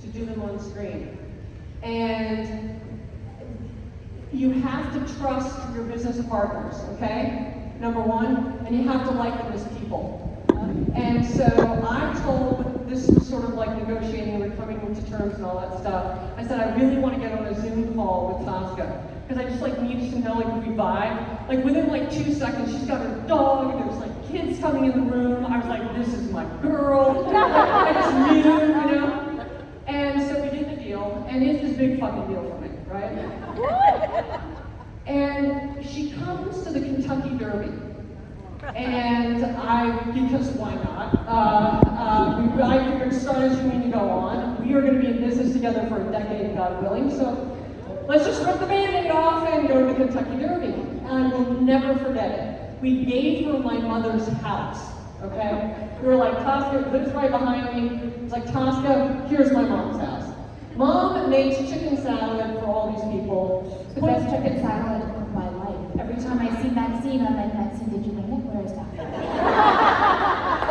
to do them on screen. And you have to trust your business partners, okay? Number one, and you have to like them as people. And so I told, this was sort of like negotiating, we're coming to terms and all that stuff. I said, I really want to get on a Zoom call with Tosca, because I just like needed to know like if we vibe. Like within like 2 seconds, she's got her dog, there's like kids coming in the room. I was like, this is my girl. I just knew, you know? And so we did the deal, and it's this big fucking deal for me, right? And she comes to the Kentucky Derby. And because why not? I figured start as you mean to go on. We are going to be in business together for a decade, God willing. So let's just rip the Band-Aid off and go to the Kentucky Derby. And I will never forget it. We gave her my mother's house, okay? We were like, Tosca lives right behind me. It's like, Tosca, here's my mom's house. Mom makes chicken salad for all these people. The best chicken salad of my life. Every time I see Maxine, I'm like, Maxine, did you make it? Where is that?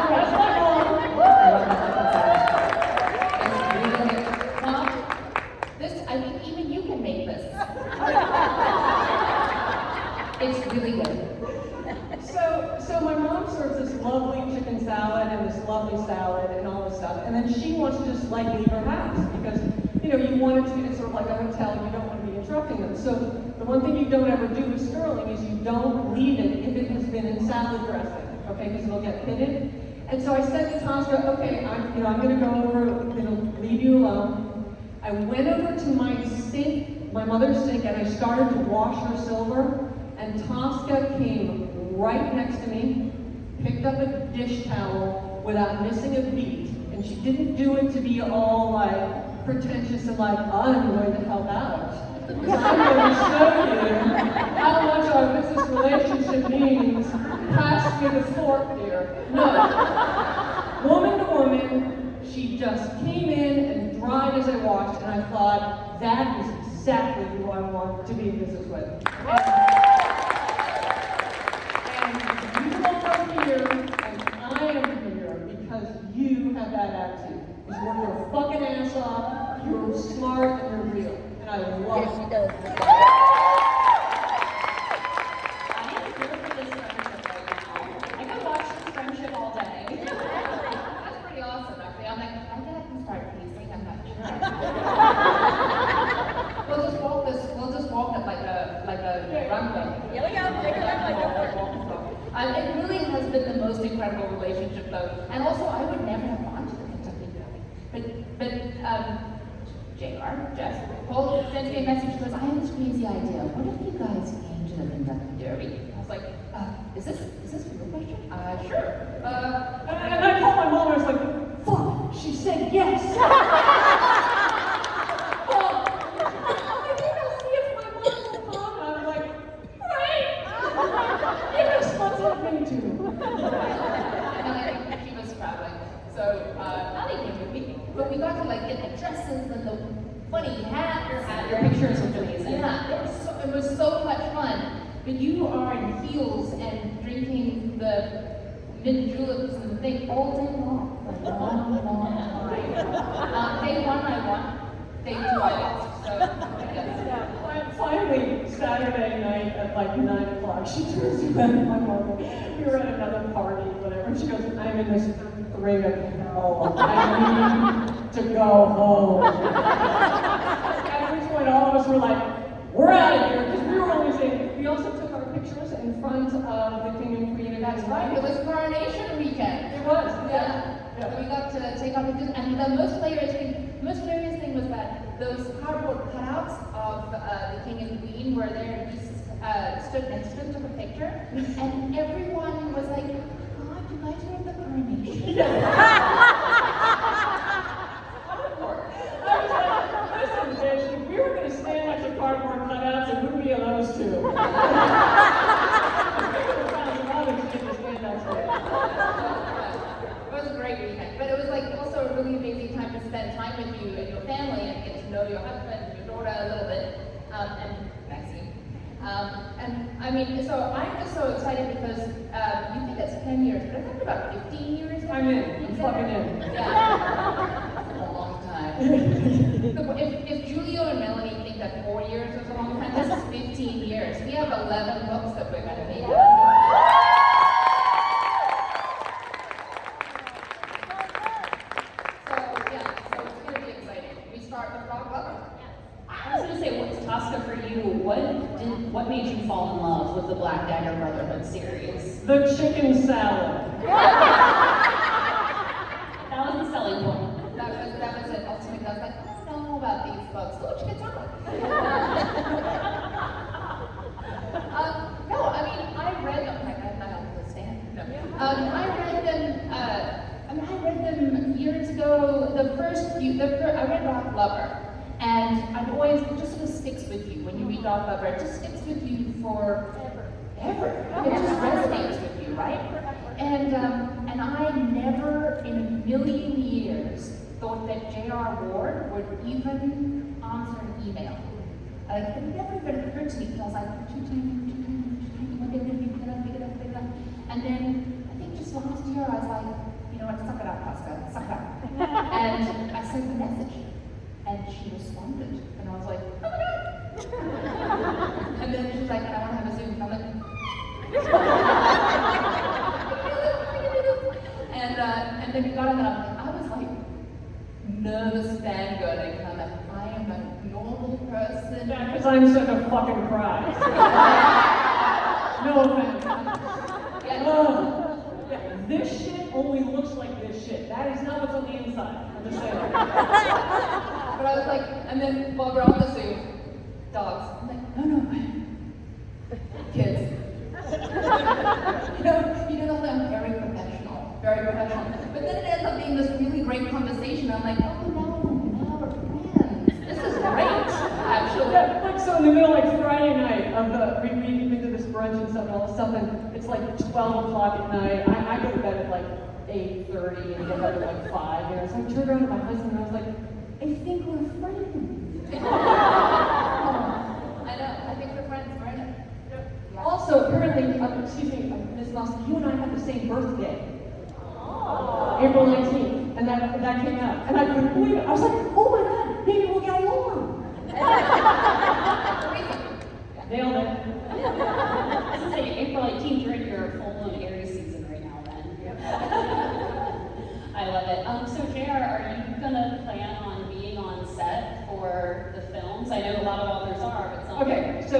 That's my mom. Mom, this, I think even you can make this. It's really good. So my mom serves this lovely chicken salad and this lovely salad and all this stuff, and then she wants to just like leave her house because, you know, you want it to be sort of like a hotel, you don't want to be interrupting them. So the one thing you don't ever do with Sterling is you don't leave it if it has been in salad dressing, okay, because it'll get pitted. And so I said to Tosca, okay, I'm going to go over, leave you alone. I went over to my sink, my mother's sink, and I started to wash her silver, and Tosca came right next to me, picked up a dish towel without missing a beat, and she didn't do it to be all like pretentious and like, I'm going to help out. Because I'm going to show you how much our business relationship means. Pass me the fork, dear. No. Woman to woman, she just came in and dried as I watched, and I thought, that is exactly who I want to be in business with. And you will come here, and I am here because you have that attitude. You work your fucking ass off, you're smart, and you're real. And I love it. I am here for this friendship right now. I could watch this friendship all day. That's pretty awesome, actually. I'm like, I think I can start pacing, I'm not sure. We'll just walk it like a runway. Here we go, take a runway. It really has been the most incredible relationship, though. And also, I would never have gone to the Kentucky Derby. But JR, Jess, Paul sent me a message. She goes, I have this crazy idea. What if you guys came to the Kentucky Derby? I was like, is this a real question? Sure. And I called my mom and I was like, fuck, she said yes. But we got to like get the dresses and the funny hat. Your pictures looked amazing. Yeah, it was so much fun. But you are in heels and drinking the mint juleps and thing all day long. Long time. Day one I won. Day two I lost. So I guess. Finally, Saturday night at like 9 o'clock, she turns around to my mom. We were at another party, whatever. And she goes, I'm in this ring of hell. I need to go home. At which point all of us were like, we're out of here. Because we were only saying, we also took our pictures in front of the King and Queen. And that's right. It was coronation weekend. It was. Yeah. So we got to take our pictures. And the most hilarious thing was that those cardboard cutouts of the King and Queen were there and just stood next to him, took a picture. And everyone was like, God, you guys are at the coronation. Yeah. I was like, listen, bitch, if we were going to stand next to cardboard cutouts, it wouldn't be of those two. It was a great weekend, but it was like also a really amazing time to spend time with you and your family and get to know your husband and your daughter a little bit, and Maxine. And I mean, so I'm just so excited because you think it's 10 years, but I think about 15 years. I'm in. I'm fucking in. Yeah. That's a long time. If Julio and Melanie think that 4 years is a long time, this is 15 years. We have 11 books that we're going to be done. So it's going to be exciting. We start with Rock Lover. I was going to say, what's Tosca for you? What made you fall in love with the Black Dagger Brotherhood series? The chicken salad. That was the selling point. That was it. Ultimately, I was like, I don't know about these books. Oh, chicken salad. No, I mean, I read them. I understand. No. I read them years ago. I read Rock Lover. And it just sort of sticks with you. When you read Rock Lover, it just sticks with you forever. It just resonates with you, right? And I never in a million years thought that J.R. Ward would even answer an email. It never even occurred to me because I was like, and then I think just last year I was like, you know what, suck it up, Tosca, suck it up. And I sent the message. And she responded, and I was like, oh my God! And then she's like, I want to have a Zoom. And I'm like, and then we got in, and I was like, nervous fangirling, and I'm like, I am a normal person. Yeah, because I'm such a fucking cry. No offense. This shit only looks like this shit. That is not what's on the inside. I'm just saying. But I was like, and then while we're on the Zoom, dogs. I'm like, no. Kids. you know, I'm very professional. But then it ends up being this really great conversation. I'm like, oh no, now we're friends. This is great, actually. Yeah, like so in the middle, like Friday night of we've been to this brunch and stuff and all this stuff, and it's like 12 o'clock at night. I go to bed at like 8:30 and get up at like 5. You know, so I turned around to my husband and I was like, I think we're friends. I know, I think we're friends, right? Yeah. Also, apparently, excuse me, Ms. Musk, you and I have the same birthday. April 19th, and that came out. And I couldn't believe it. I was like, oh my God, maybe we'll get along. Nailed it. I was going to say, April 18th, you're in your full-blown Aries season right now, then. I love it. So, JR, are you going to plan on being on set for the films? I know a lot of authors are, but some... Okay, so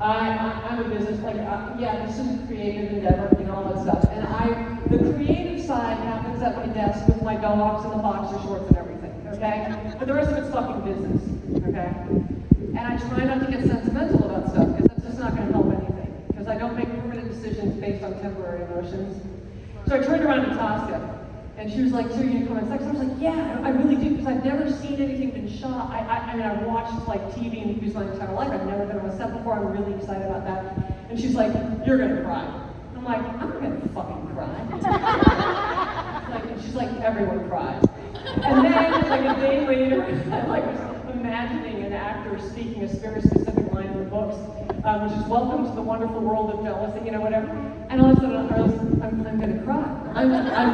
I'm a business, this is a creative endeavor, you know, all that stuff. And the creative side happens at my desk with my dogs and the boxer shorts and everything, okay? But the rest of it's fucking business, okay? And I try not to get sentimental about stuff, because that's just not going to help anything. Because I don't make permanent decisions based on temporary emotions. So I turned around to Tosca, and she was like, so you're going to come on sex? I was like, yeah, I really do, because I've never seen anything been shot. I mean, I've watched like TV and movies my entire life. I've never been on a set before. I'm really excited about that. And she's like, you're going to cry. I'm like, I'm not going to fucking cry. And she's like, everyone cries. And then, like a day later, I was imagining an actor speaking a very specific line in the books, which is welcome to the wonderful world of jealousy, you know, whatever. And all of a sudden, I'm going to cry. I'm going to cry.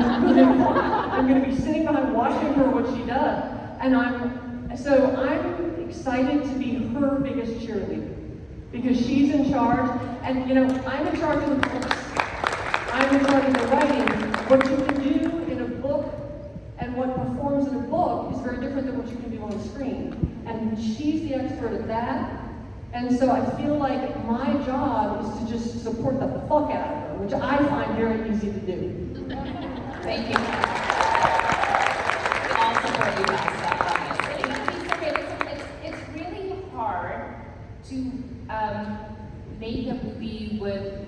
I'm going to be sitting behind watching her what she does. And I'm excited to be her biggest cheerleader. Because she's in charge, and you know, I'm in charge of the books. I'm in charge of the writing. What you can do in a book and what performs in a book is very different than what you can do on the screen. And she's the expert at that. And so I feel like my job is to just support the fuck out of her, which I find very easy to do. Thank you. I'll support you guys, obviously. It's really hard to make a movie with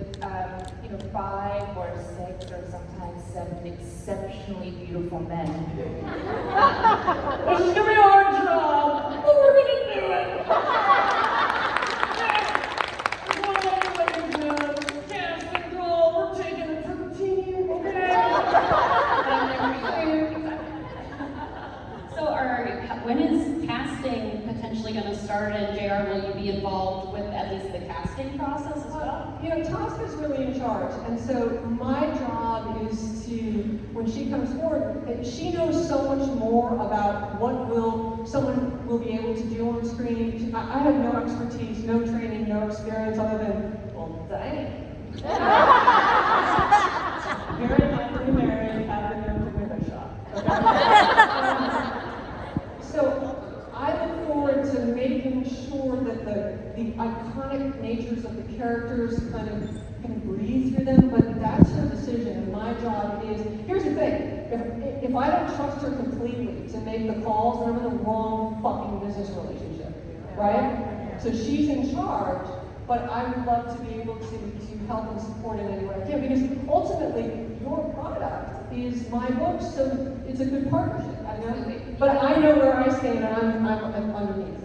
5 or 6 or sometimes 7 exceptionally beautiful men. This is gonna be a hard job, but we're gonna do it. Cast control, we're taking it to the team, okay? So when is casting potentially going to start, and JR, will you be involved with at least the casting process as well? You know, Tosca's really in charge, and so my job is to, when she comes forward, she knows so much more about what will someone will be able to do on screen. I have no expertise, no training, no experience other than, well, dang. Very happily married, have been known to window shop. Okay? So I look forward to making sure that the iconic natures of the characters kind of can breathe through them, but that's her decision, and my job is, here's the thing, if I don't trust her completely to make the calls, then I'm in the wrong fucking business relationship, right? So she's in charge, but I would love to be able to help and support in any way I can, because ultimately, your product is my book, so it's a good partnership, I know, but I know where I stand, and I'm underneath.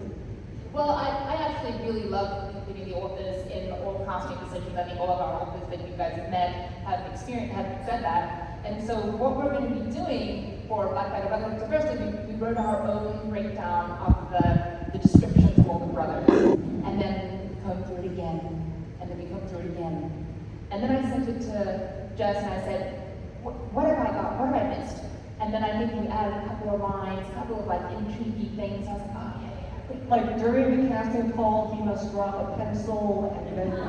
Well, I actually really love including the authors in all casting decisions. I think all of our authors that you guys have met have said that. And so what we're going to be doing for Dagger Brotherhood, so first we wrote our own breakdown of the descriptions of all the brothers. And then we combed through it again. And then we combed through it again. And then I sent it to Jess and I said, what have I got? What have I missed? And then I think we added a couple of lines, a couple of like intriguing things. I was like, oh yeah. Like during the casting call, he must drop a pencil and then just...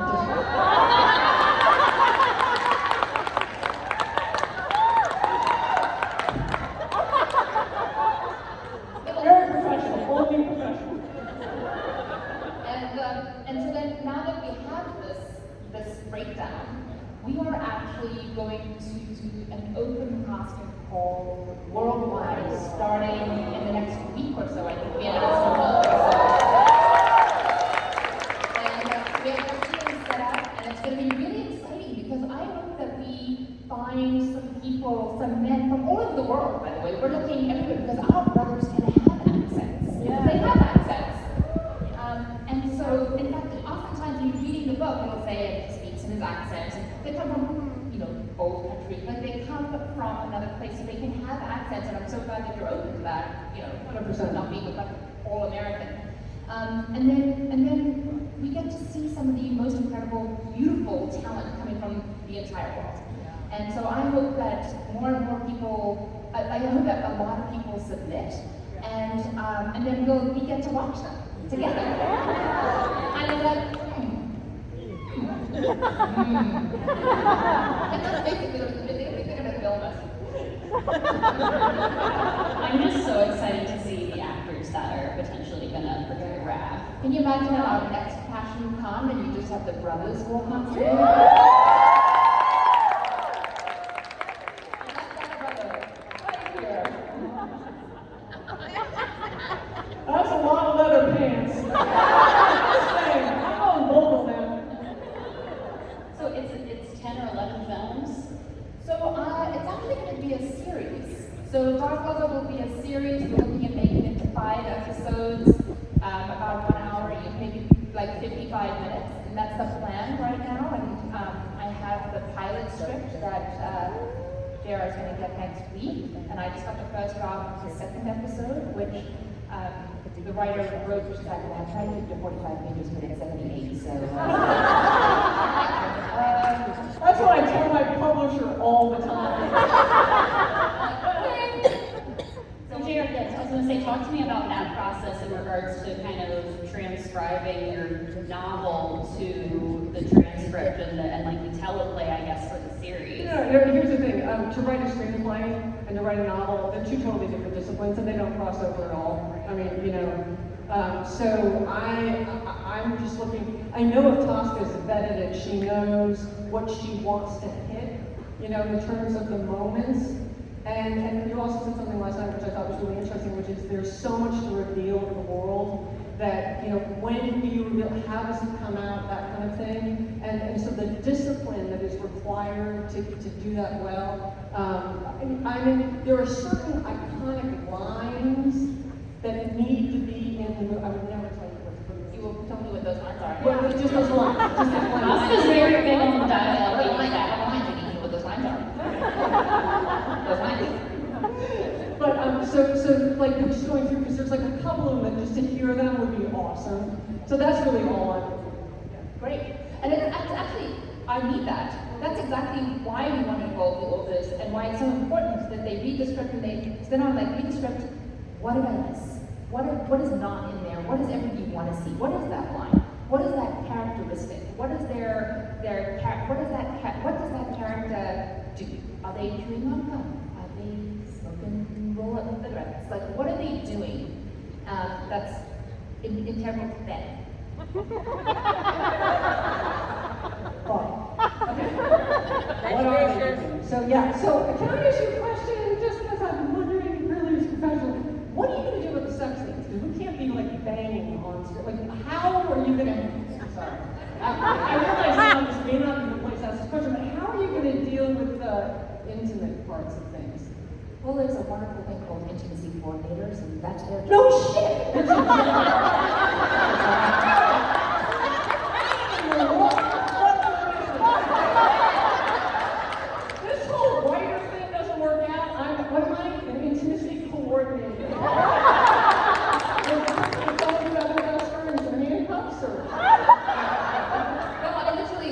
Very professional, only professional. And so then now that we have this breakdown, we are actually going to do an open casting call worldwide starting in the next week or so. I think we announced a month or so. And we have everything set up, and it's going to be really exciting because I hope that we find some people, some men from all over the world, by the way. We're looking everywhere because our brothers can have accents. Yeah. They have accents. And so, in fact, oftentimes when you're reading the book, it'll say it speaks in his accent. They come from, old country, but they come from another place, so they can have accents, and I'm so glad that you're open to that, 100% not being like all American. And then we get to see some of the most incredible, beautiful talent coming from the entire world. And so I hope that more and more people, I hope that a lot of people submit, and then we get to watch them together. And I'm like, and that's basically they're going to film us. I'm just so excited to see the actors that are potentially going to portray Raph. Can you imagine at our next PassionCon and you just have the brothers walk on stage? That's a lot of leather pants. I'm on vocal now. So it's 10 or 11 films? So it's actually going to be a series. So Dagger Brotherhood will be a series. We're looking at making it to 5 episodes, about 1 hour. You make it like 55 minutes, and that's the plan right now. And I have the pilot script that JR is going to get next week, and I just got the first draft of the second episode, which the writer wrote, which is like, well, I'm trying to keep to 45 pages, but it's 78, so... That's what I tell my publisher all the time. So JR, yes, I was going to say, talk to me about that process in regards to kind of transcribing your novel to the transcript and like the teleplay, I guess, for the series. Here's the thing, to write a screenplay and to write a novel, they're two totally different disciplines and they don't cross over at all. I mean, so I'm just looking, I know if Tosca's vetted it, she knows what she wants to hit, in terms of the moments. And you also said something last night which I thought was really interesting, which is there's so much to reveal to the world that, when do you reveal, how does it come out, that kind of thing. And so the discipline that is required to do that well. I mean, there are certain iconic lines that need to be in the movie. I would never tell you what to put. You will tell me what those lines are. Well, it's just those lines. Just those lines. Oscar's very big on the dialogue. Wait, like that. I don't mind you need to know what those lines are. Those lines. But so like we're just going through because there's like a couple of them that just to hear them would be awesome. So that's really all I'm looking for. Great. And it's actually, I need that. That's exactly why we want to involve the authors and why it's so important that they read the script and they sit down and like read the script. What did I miss? what is not in there? What is everything you want to see? What is that line? What is that characteristic? What is what does that character do? Are they chewing on gum? Are they smoking roll-up cigarettes? Like, what are they doing that's integral to them? What are they doing? So yeah, so can I ask you a question, just because I've been wondering, really as a professional, what are you going to do with the sex scenes? Because we can't be like banging on screen. Like, how are you going to, sorry, I realize now this may not be the place to ask this question, but how are you going to deal with the intimate parts of things? Well, there's a wonderful thing called intimacy coordinators, and that's their job. No shit! This whole writer thing doesn't work out. What am I? An intimacy coordinator. It's all about the best friends and handcuffs, or? No, I literally,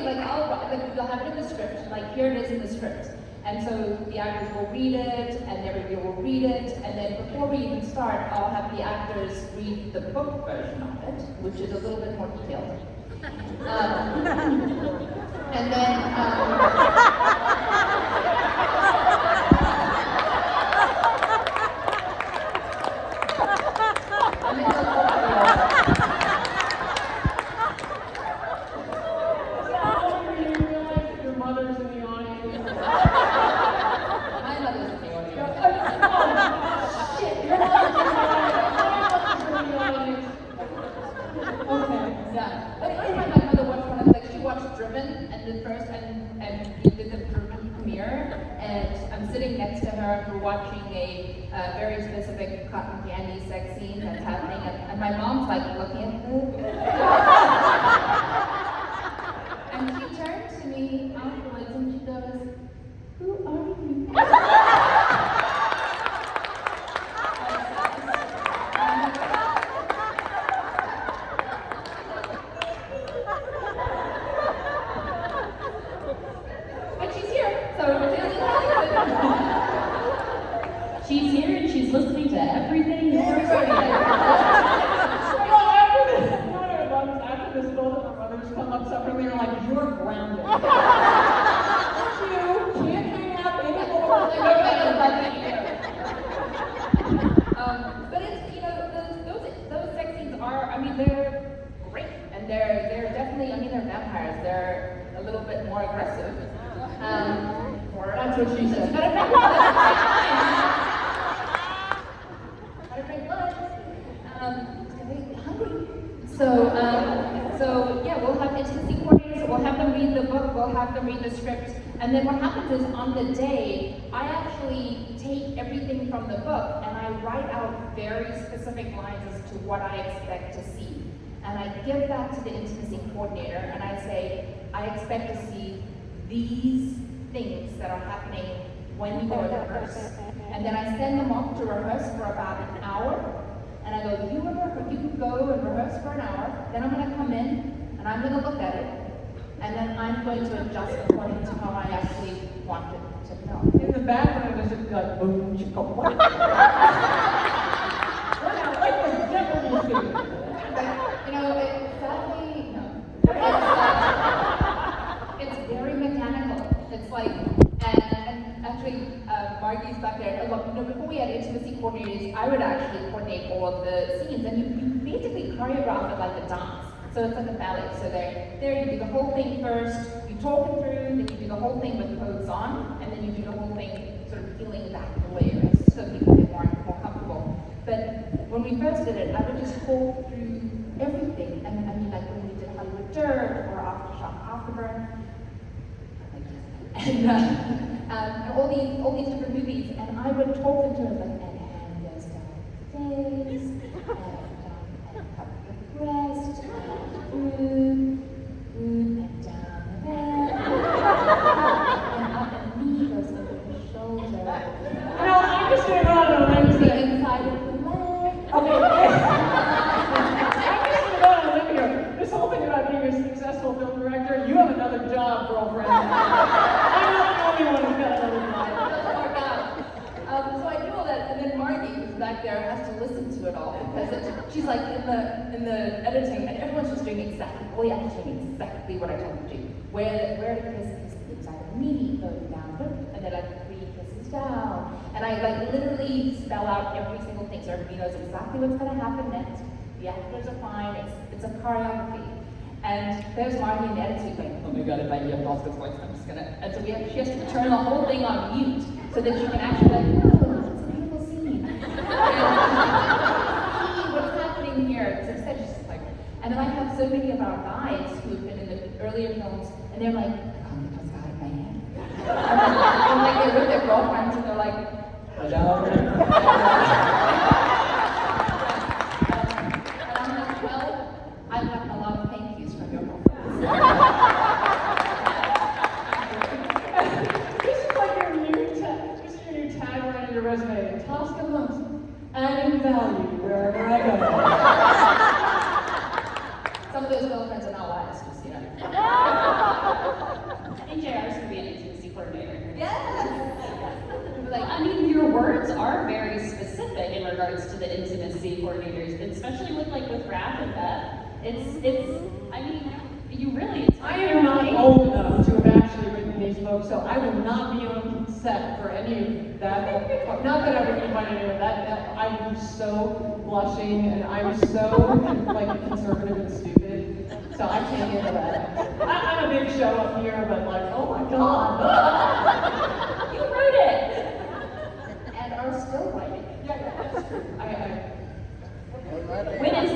you'll have it in the script, like here it is in the script. And so the actors will read it, and everybody will read it, and then before we even start, I'll have the actors read the book version of it, which is a little bit more detailed. And then, next to her, we're watching a very specific cotton candy sex scene that's happening, and my mom's like looking at her. And she turned to me afterwards and she goes, "Who are you?" But she's here, so she's here and she's listening to everything you're saying. After this, both of our mothers come up separately and are like, "You're grounded." You can't hang out anymore. But it's, those sex scenes are, they're great, and they're definitely, they're vampires. They're a little bit more aggressive. That's what she said. So yeah, we'll have intimacy coordinators, we'll have them read the book, we'll have them read the script, and then what happens is on the day, I actually take everything from the book and I write out very specific lines as to what I expect to see. And I give that to the intimacy coordinator and I say, I expect to see these things that are happening when you go to rehearse. And then I send them off to rehearse for about an hour. And I go, you can go and rehearse for an hour, then I'm going to come in, and I'm going to look at it, and then I'm going to adjust according to how I actually want it to go. In the background, there's just like, boom, chicka, what? Like the Jeopardy thing. Sadly, no. It's very mechanical. It's like, and actually, Margie's back there. Look, before we had intimacy coordinators, I would actually coordinate all of the scenes, and you basically choreograph it like a dance. So it's like a ballet. So there you do the whole thing first, you talk it through, then you do the whole thing with clothes on, and then you do the whole thing sort of peeling back the layers so people get more comfortable. But when we first did it, I would just talk through everything, and like when we did Hollywood Dirt or Aftershock Afterburn, and all these different movies, and I would talk into it like, and hand goes down the face, and cup the breast, and and down the head, and up and knee goes over the shoulder. No, I'm just doing all the And the inside of the leg. Okay. I'm just going to go on a limb here. This whole thing about being a successful film director, you have another job, girlfriend. I'm not the only one who's got another job. So I do all that, and then Margie, who's back there, has to listen to it all because she's like in the editing, and everyone's just doing exactly, all the actors doing exactly what I told them to do. Where to kiss inside of me, going down, and then like 3 kisses down. And I like literally spell out every single thing so everybody knows exactly what's going to happen next. The actors are fine, it's a choreography. And there's Marty in the editing going, oh my god, if I hear Tosca's voice, I'm just gonna, and so she has to turn the whole thing on mute so that she can actually like, oh, it's a beautiful scene. And see what's happening here. So instead she's just like, and then I have so many of our guys who have been in the earlier films, and they're like, I can't get Tosca out of my head. And like they're with their girlfriends and they're like, hello. I've gotten a lot of thank yous from your girlfriends. This is like your new tagline on your resume. Tosca Monks, adding value wherever I go. Some of those girlfriends are not wives, just you know. I think JR's gonna be an intimacy coordinator. Yes. Like, I mean, your words are very specific in regards to the intimacy coordinators, especially with Raph and Beth. I mean, you really. I am not old enough to have actually written these books, so I will not be on set for any of that. Not that I would invite any of that. I'm so blushing and I'm so like conservative and stupid, so I can't handle that. I'm a big show up here, but like, oh my god, You wrote it! And are still writing it. Yeah, that's true. When is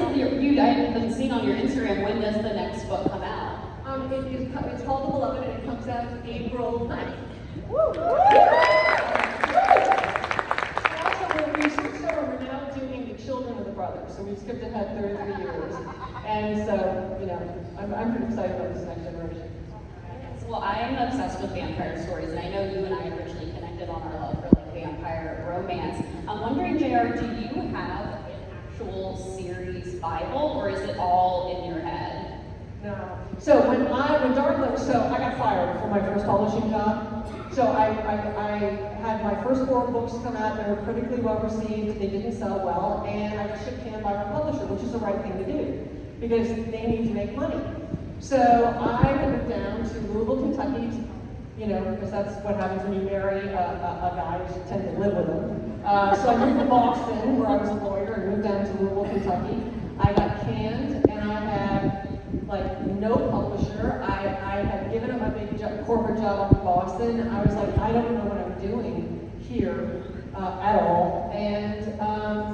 I haven't seen on your Instagram, when does the next book come out? It's called The Beloved, and it comes out April 9th. Woo! Also, we switched over, we're now doing The Children of the Brothers, so we skipped ahead 33 years. And so, you know, I'm pretty excited about this next generation. Well, I am obsessed with vampire stories, and I know you and I originally connected on our love for like vampire romance. I'm wondering, JR, do you have an actual series Bible, or is it all in your head? No. So when Dark, so I got fired from my first publishing job. So I had my first 4 books come out. They were critically well received. They didn't sell well, and I got shipped hand by my publisher, which is the right thing to do because they need to make money. So I moved down to Louisville, Kentucky, you know, because that's what happens when you marry a guy. You tend to live with him. So I moved to Boston, where I was a lawyer, and moved down to Louisville, Kentucky. I got canned, and I had like no publisher. I had given up my big corporate job up in Boston. I was like, I don't know what I'm doing here at all. And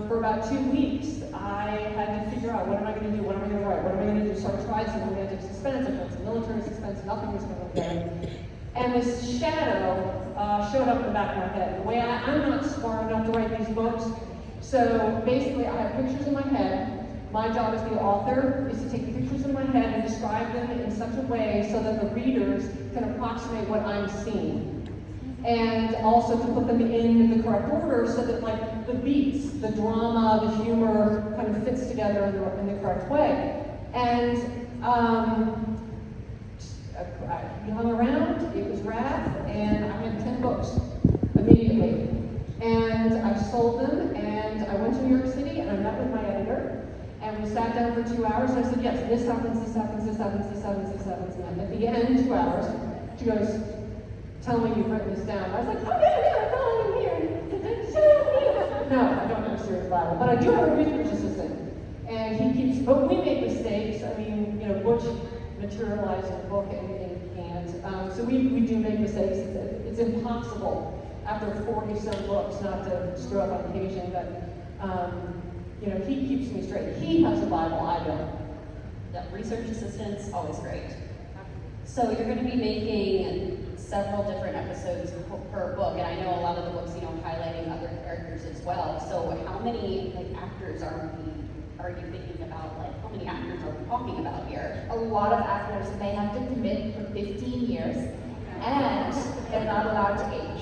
for about 2 weeks, I had to figure out, what am I going to do? What am I going to write? What am I going to do? So I tried some romantic suspense. I tried some military suspense. Nothing was going to go. And this shadow showed up in the back of my head. The way I'm not smart enough to write these books. So basically, I have pictures in my head. My job as the author is to take the pictures in my head and describe them in such a way so that the readers can approximate what I'm seeing. And also to put them in the correct order so that like the beats, the drama, the humor kind of fits together in the correct way. And we hung around, it was Wrath, and I had 10 books immediately. And I sold them, and I went to New York City, and I met with my editor, and we sat down for 2 hours, and I said, yes, this happens, this happens, this happens, this happens, this happens, and at the end, 2 hours, she goes, tell me you've written this down. I was like, oh yeah, I'm following here. No, I don't have a serious Bible, but I do have a research assistant, and he keeps, but we make mistakes. I mean, you know, Butch materialized in the book and can't. So we do make mistakes. It's impossible after 40-some books not to screw up on occasion, but you know, he keeps me straight. He has a Bible, I don't. The research assistant's always great. So you're going to be making several different episodes per book, and I know a lot of the books, you know, highlighting other characters as well. So how many actors are you thinking about? Like, how many actors are we talking about here? A lot of actors, they have to commit for 15 years, and they're not allowed to age.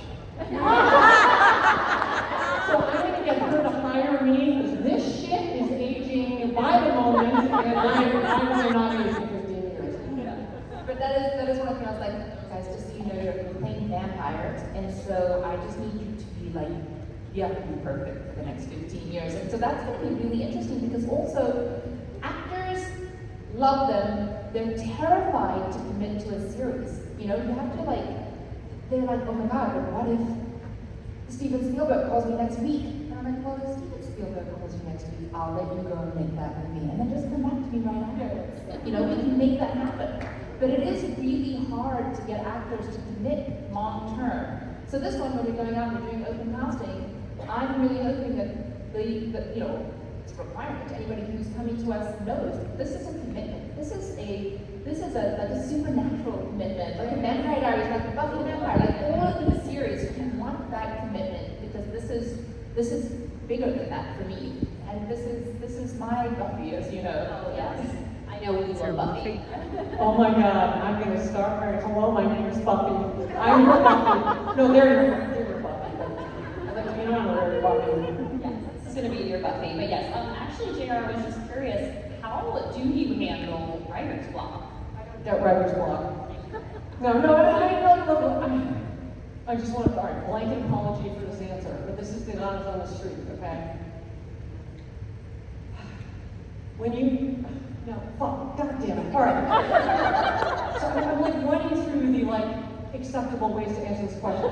So I'm going to get her to hire me, because this shit is aging by the moment, and I'm not aging 15 years. But that is one of the things I was like, guys, just so you know, you're playing vampires, and so I just need you to be like, you have to be perfect for the next 15 years. And so that's going to be really interesting because also actors love them. They're terrified to commit to a series. You know, you have to they're like, oh my God, but what if Steven Spielberg calls me next week? And I'm like, well, if Steven Spielberg calls you next week, I'll let you go and make that movie. And then just come back to me right afterwards. You know, we can make that happen. But it is really hard to get actors to commit long term. So this one, when we're going out and we're doing open casting, I'm really hoping that you know, it's a requirement. Anybody who's coming to us knows this is a commitment. This is like a supernatural commitment, like a Vampire Diaries, like Buffy the Vampire, like all of these series. You want that commitment because this is bigger than that for me. And this is my Buffy, as you know. Oh yes. I know we love Buffy. Oh my God, I'm going to start right. Hello, my name is Buffy. I'm your Buffy. No, they're your Buffy. I'd like to be known as your Buffy. Yes, this is going to be your Buffy. But yes, actually, JR, I was just curious, how do you handle writer's block? That writer's block. I just want to, all right, blanket apology for this answer, but this is the honest on the street, okay? When you, no, fuck, God damn it, all right. So I'm like running through the acceptable ways to answer this question.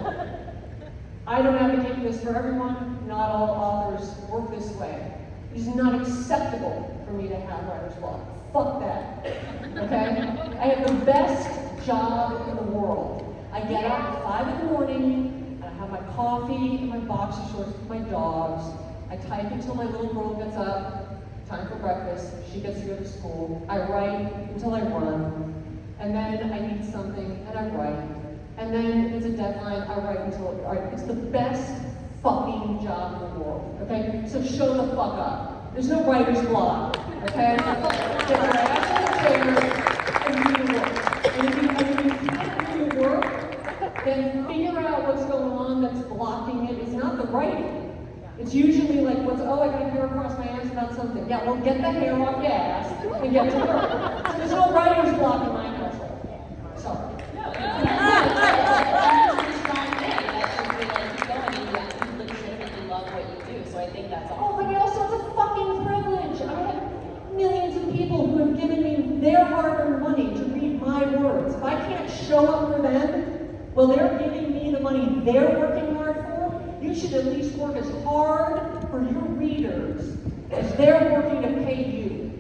I don't advocate this for everyone, not all authors work this way. It is not acceptable for me to have writer's block. Fuck that, okay? I have the best job in the world. I get up at 5 in the morning, and I have my coffee and my boxer shorts with my dogs. I type until my little girl gets up, time for breakfast, she gets to go to school. I write until I run, and then I need something, and I write. And then if it's a deadline, I write until it's the best fucking job in the world, okay? So show the fuck up. There's no writer's block, okay? Get your ass in the chair and do your work. And if you can't do your work, then figure out what's going on that's blocking it. It's not the writing. It's usually like, I got a hair across my eyes about something. Yeah, well, get the hair off your ass and get to work. So there's no writer's block in my household. Sorry. I think that's all. Oh, but it also is a fucking privilege. I have millions of people who have given me their hard-earned money to read my words. If I can't show up for them, well, they're giving me the money they're working hard for. You should at least work as hard for your readers as they're working to pay you.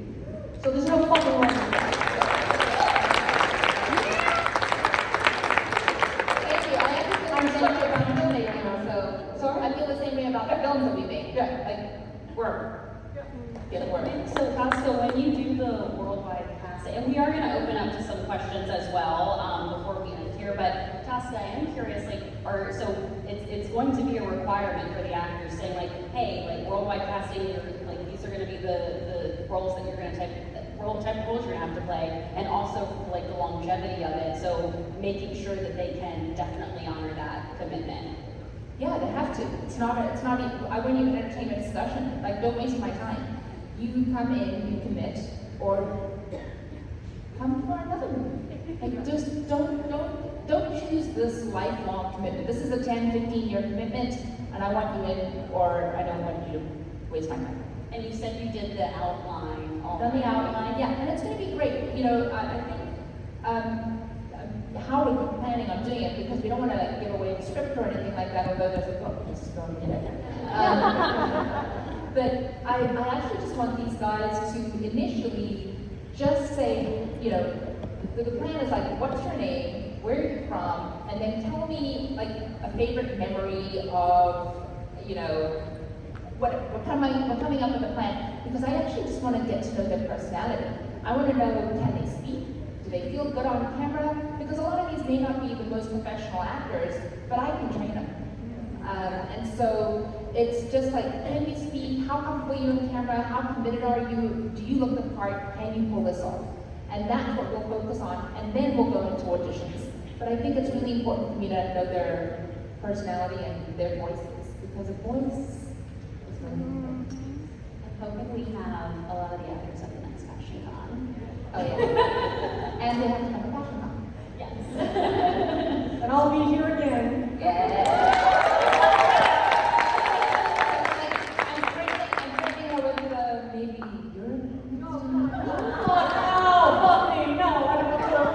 So there's no fucking wrong with that. I feel the same way about the films that we make. Yeah, work. Get it work. So Tosca, when you do the worldwide casting, and we are going to open up to some questions as well before we end here, but Tosca, I am curious, so it's going to be a requirement for the actors saying hey, worldwide casting, these are going to be the roles that you're going to type of roles you're going to have to play, and also the longevity of it. So making sure that they can definitely honor that commitment. Yeah, they have to. I wouldn't even entertain a discussion. Don't waste my time. You come in, you commit, or come for another movie. Just don't choose this lifelong commitment. This is a 10, 15-year commitment, and I want you in, or I don't want you to waste my time. And you said you did the outline. Done the outline, yeah, and it's going to be great. I think how we're planning on doing it, because we don't want to give away the script or anything like that, although there's a book, just don't get it. But I actually just want these guys to initially just say, the plan is what's your name, where are you from, and then tell me a favorite memory of, what coming up with a plan, because I actually just want to get to know their personality. I want to know, can they speak? Do they feel good on camera? Because a lot of these may not be the most professional actors, but I can train them. And so it's just can you speak? How comfortable are you on camera? How committed are you? Do you look the part? Can you pull this off? And that's what we'll focus on, and then we'll go into auditions. But I think it's really important for me to know their personality and their voices, because a voice is really important. I'm hoping we have a lot of the actors at the next PassionCon. Oh yeah. And they have to come to PassionCon. Yes. And I'll be here again. Yeah. maybe you're... No, fuck me, no, I don't know.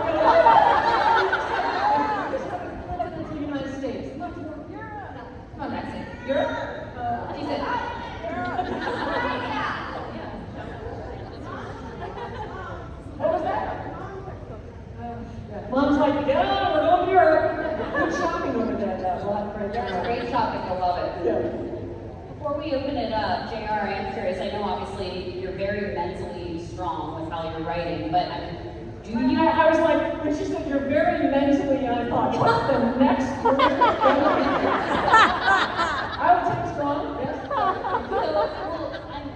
President of the United States. Come on, Maxine. Europe? She said, What was that? Mom's like, yeah, we're going to Europe. Good shopping over there, that lot right there's there. great shopping, you'll love it. Yeah. Before we open it up, JR, I'm curious, I know obviously you're very mentally strong with how you're writing, but do you... I was like, when she said you're very mentally, I thought, what's the next word? I would take strong, yes.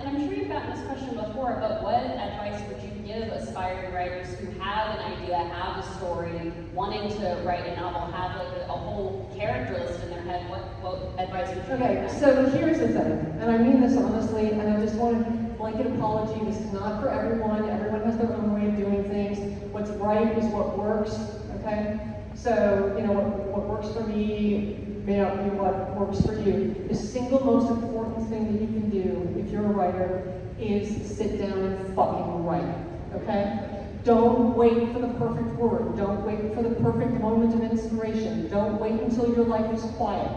And I'm sure you've gotten this question before, but what advice would you give aspiring writers who have an idea, have a story, wanting to write a novel, have like a whole character list in their head? What advice would you give? Okay, so here's the thing, and I mean this honestly, and I just want a blanket apology. This is not for everyone. Everyone has their own way of doing things. What's right is what works, okay? So, what works for me may not be what works for you. The single most important thing that you can do if you're a writer is sit down and fucking write, okay? Don't wait for the perfect word. Don't wait for the perfect moment of inspiration. Don't wait until your life is quiet.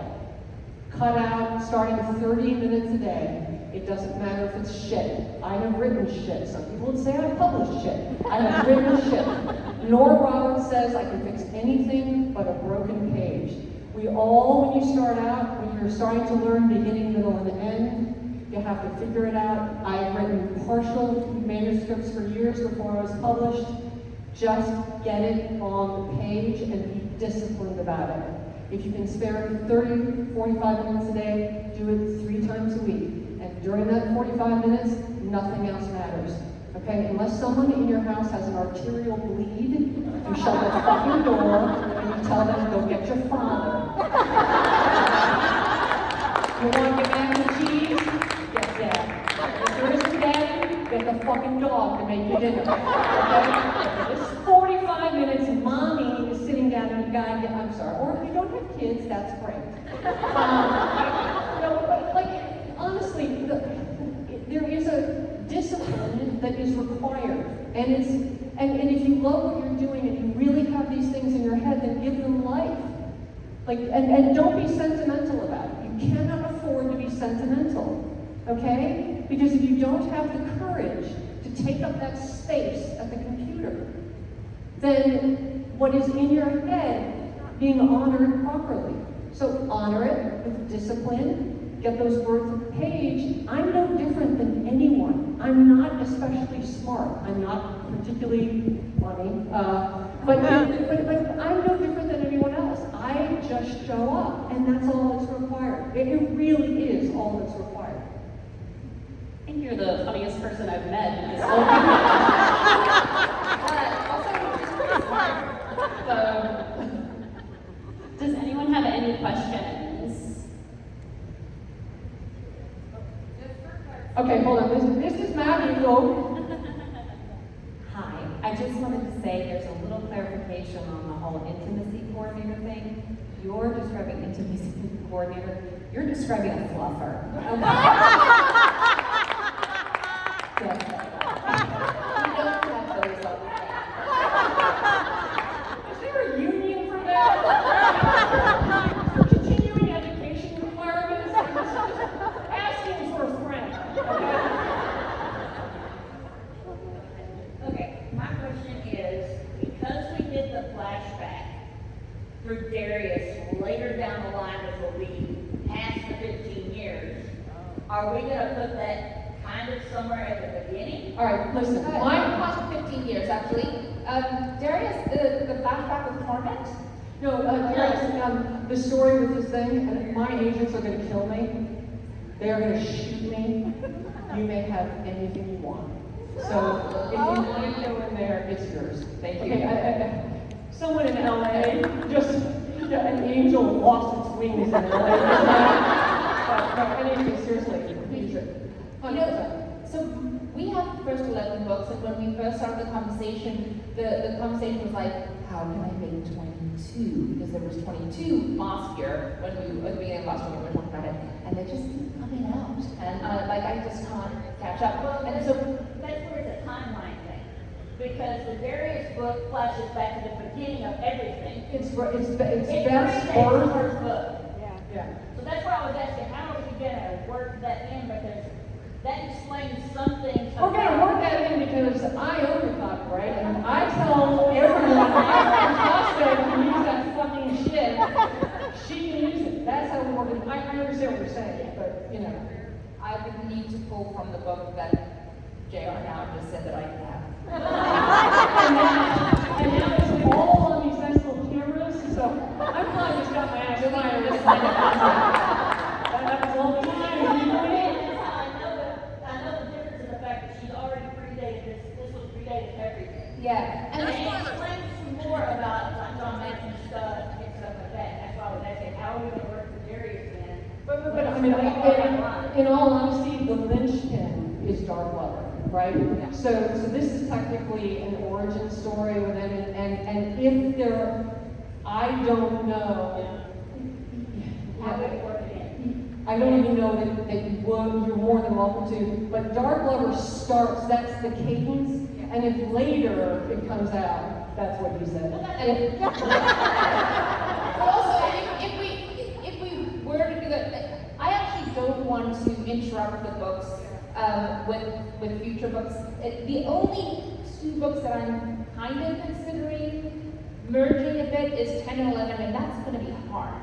Cut out starting 30 minutes a day. It doesn't matter if it's shit. I have written shit. Some people would say I published shit. I have written shit. Nora Roberts says I can fix anything but a broken page. We all, when you start out, when you're starting to learn beginning, middle, and end, you have to figure it out. I've written partial manuscripts for years before I was published. Just get it on the page and be disciplined about it. If you can spare 30, 45 minutes a day, do it 3 times a week. And during that 45 minutes, nothing else matters. Okay? Unless someone in your house has an arterial bleed, you shut the fucking door and you tell them, go get your father. You want your mac and cheese? Get dad. If there isn't daddy, get the fucking dog to make you dinner. Okay? This 45 minutes, mommy is sitting down and I'm sorry, or if you don't have kids, that's great. Honestly, there is a discipline that is required, and if you love what you're doing and you really have these things in your head, then give them life. And don't be sentimental about it. You cannot afford to be sentimental, okay? Because if you don't have the courage to take up that space at the computer, then what is in your head being honored properly. So honor it with discipline, get those words on the page. I'm no different than anyone. I'm not especially smart. I'm not particularly funny, but I'm no different than anyone else. I just show up, and that's all that's required. It really is all that's required. I think you're the funniest person I've met in this whole Also, she's pretty smart. So, Does anyone have any questions? Okay, hold on. This is Maggie. Go. Hi, I just wanted to say there's a little clarification on the whole intimacy coordinator thing. You're describing intimacy coordinator, you're describing a fluffer. Just like that. we don't have those on the side. Is there a union for that? For continuing education requirements? I'm just asking for a friend. Okay, my question is, because we did the flashback through Darius later down the line, which will be past the 15 years, are we going to put that kind of somewhere at the beginning? All right, listen. Mine cost 15 years, actually. Darius, the flashback with Torment? No, Darius, the story with this thing, and my agents are going to kill me. They are going to shoot me. You may have anything you want. So if you want to go in there, it's yours. Thank you. Okay, someone in LA just, an angel lost its wings in LA. But anyway, seriously, use it. So we have the first 11 books, and when we first started the conversation was like, how how can I make 22? Because there was 22 last year, at the beginning of last year, when we were talking about it, and they just keep coming out. And I just can't catch up. Well, And so, that's where it's a timeline thing. Because the Darius book flashes back to the beginning of everything. It's best It predates the first. first book. Yeah. So that's why I was asking, how are we gonna work that in? Because that explains some things. We're gonna work that in because I own the copyright, and I tell everyone, Tosca can use that fucking shit. She can use it. That's how we work it. I understand what you're saying, but you know. I would need to pull from the book that JR now just said that I can have. And now it's all on these nice little cameras, so I probably just got my ass fired. That happens all the time. That's how I know the difference in the fact that she's already predated this was predated everything. Yeah. And it explains some more about like John Manson's stuff and stuff like that. That's why I was asking, how are we gonna work with Darius then? But I mean, in all honesty, the linchpin is Dark Lover, right? So this is technically an origin story with him, and if there, I don't know. How would it work it in? I don't even know that you would, you're more than welcome to, but Dark Lover starts, that's the cadence, and if later it comes out, that's what you said. And Also, if we were to do that, I actually don't want to interrupt the books with future books. The only two books that I'm kind of considering merging a bit is 10 and 11, and that's going to be hard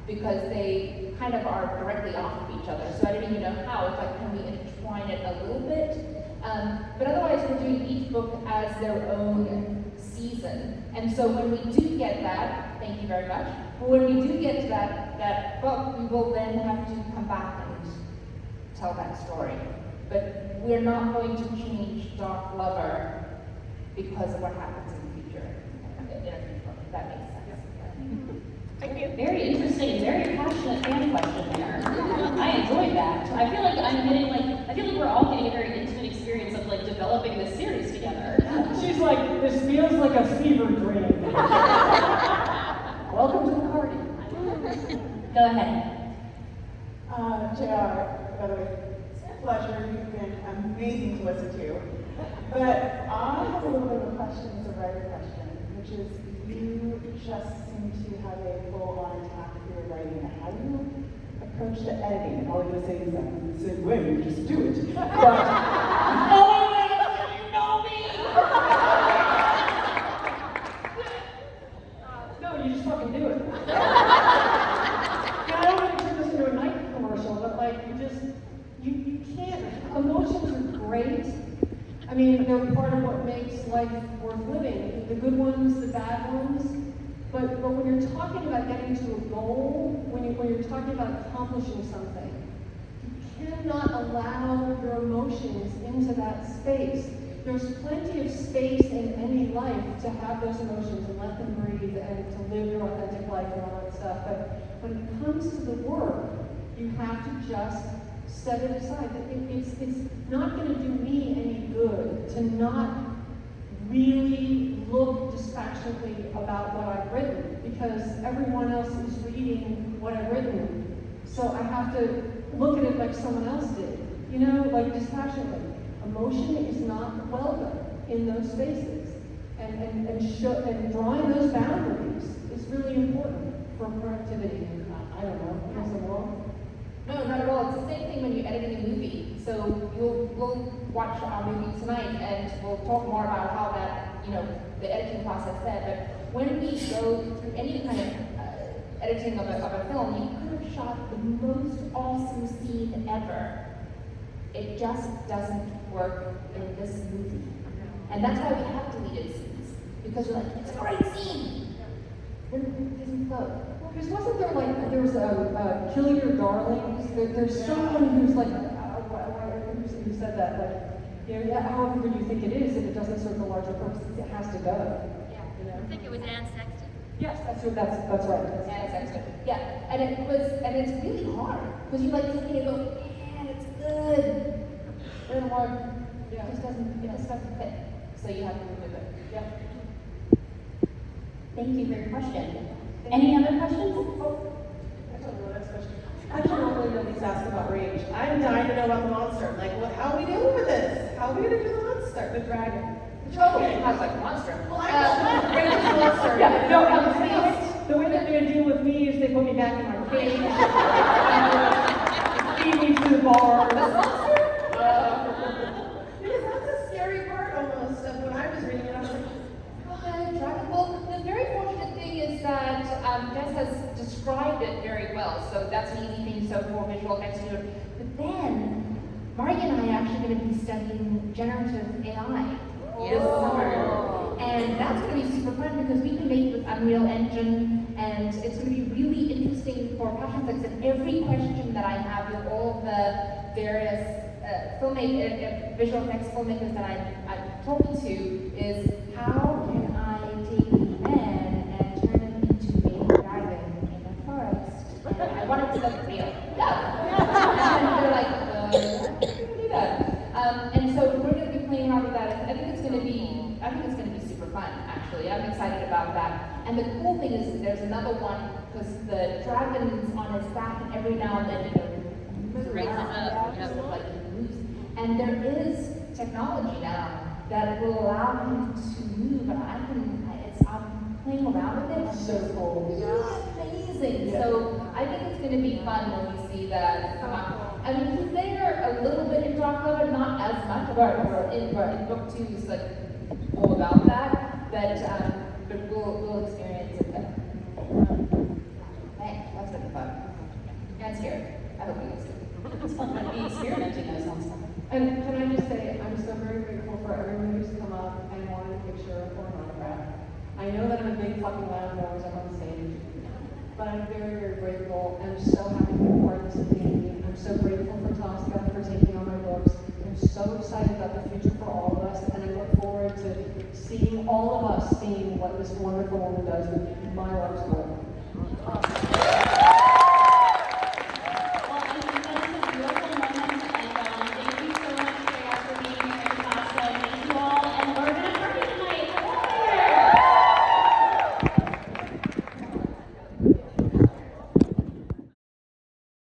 because they kind of are directly off of each other. So I don't even know how. It's like, can we intertwine it a little bit? But otherwise, we're doing each book as their own season. And so when we do get that, thank you very much, but when we do get to that book, we will then have to come back and tell that story. But we're not going to change Dark Lover because of what happens in the future. In a future book, if that makes sense. Thank you. Very interesting and very passionate fan question there. I enjoyed that. I feel like I feel like we're all getting a very intimate experience of like developing this series together. she's like, this feels like a fever dream. Welcome to the party. Go ahead. JR, by the way, it's a pleasure. You've been amazing to listen to. But I have a little bit of a question, it's a writer question, which is you just seem to have a full-on attack for your writing. How do you approach the editing? All you're going to say is that the same way, you just do it. But, you know me! No, you just fucking do it. I don't want to turn this into a Nike commercial, but like, you can't, emotions are great. I mean, they're part of what makes life worth living. The good ones, the bad ones. But when you're talking about getting to a goal, when you're talking about accomplishing something, you cannot allow your emotions into that space. There's plenty of space in any life to have those emotions and let them breathe and to live your authentic life and all that stuff. But when it comes to the work, you have to just set it aside. It's not going to do me any good to not really look dispassionately about what I've written because everyone else is reading what I've written. So I have to look at it like someone else did, you know, like dispassionately. Emotion is not welcome in those spaces. And drawing those boundaries is really important for productivity. I don't know, is it wrong? No, not at all. It's the same thing when you're editing a movie. So we'll watch our movie tonight and we'll talk more about how that, the editing process there. But when we go through any kind of editing of a film, you could have shot the most awesome scene ever. It just doesn't work in this movie. And that's why we have deleted scenes. Because you're like, it's a great scene. Then it doesn't flow. Because wasn't there was a Kill Your Darlings? There's someone who's like, who said that, however you think it is, if it doesn't serve the larger purpose, it has to go. Yeah, I think it was Anne Sexton. Yes, that's right. Anne Sexton. Yeah, and it's really hard because you like looking and go, man, it's good. But it just doesn't fit. So you have to remove it. Yep. Thank you for your question. Any other questions? Actually, normally nobody's asked about Rage. I'm dying to know about the monster. Like, how are we dealing with this? How are we gonna do the monster? The dragon. Okay, I was like, monster. Well, I know. Rage is a monster. Yeah, no, the way that they're gonna deal with me is they put me back in my cage, feed me to the bar. Because that's a scary part almost of when I was reading it. I was like, Dragon. Well, the very fortunate thing is that Jess has described it very well, so that's an easy thing, so for visual effects to do it. But then, Margie and I are actually going to be studying generative AI this summer. And that's going to be super fun because we can make with Unreal Engine, and it's going to be really interesting for passion effects. And every question that I have with all of the various visual effects filmmakers that I'm talking to is, how can I take a man and turn him into a dragon in a forest? And I want it to look real. Yeah. And they're like, how can we do that? And so we're going to be playing around with that. I think it's going to be super fun, actually. I'm excited about that. And the cool thing is there's another one, because the dragon's on his back, and every now and then, moves around, like he moves. And there is technology now that will allow him to move, and I'm playing around with it. It's so cool. Yeah, amazing. Yeah. So I think it's going to be fun when we see that come out. I mean, he's there a little bit in Dracula, but not as much. In book 2 is like all about that, but we'll experience it then. Hey, that's gonna be fun. And scary. I hope we get scared. It's fun to be experimenting, that sounds fun. And can I just say, I'm so very grateful for everyone who's come up and wanted a picture or an autograph. I know that I'm a big fucking loud noise up on stage, but I'm very, very grateful, and I'm so happy to be part of this community. I'm so grateful for Tosca for taking on my books. I'm so excited about the future for all of us, and I look forward to seeing all of us seeing what this wonderful woman does with my life's work.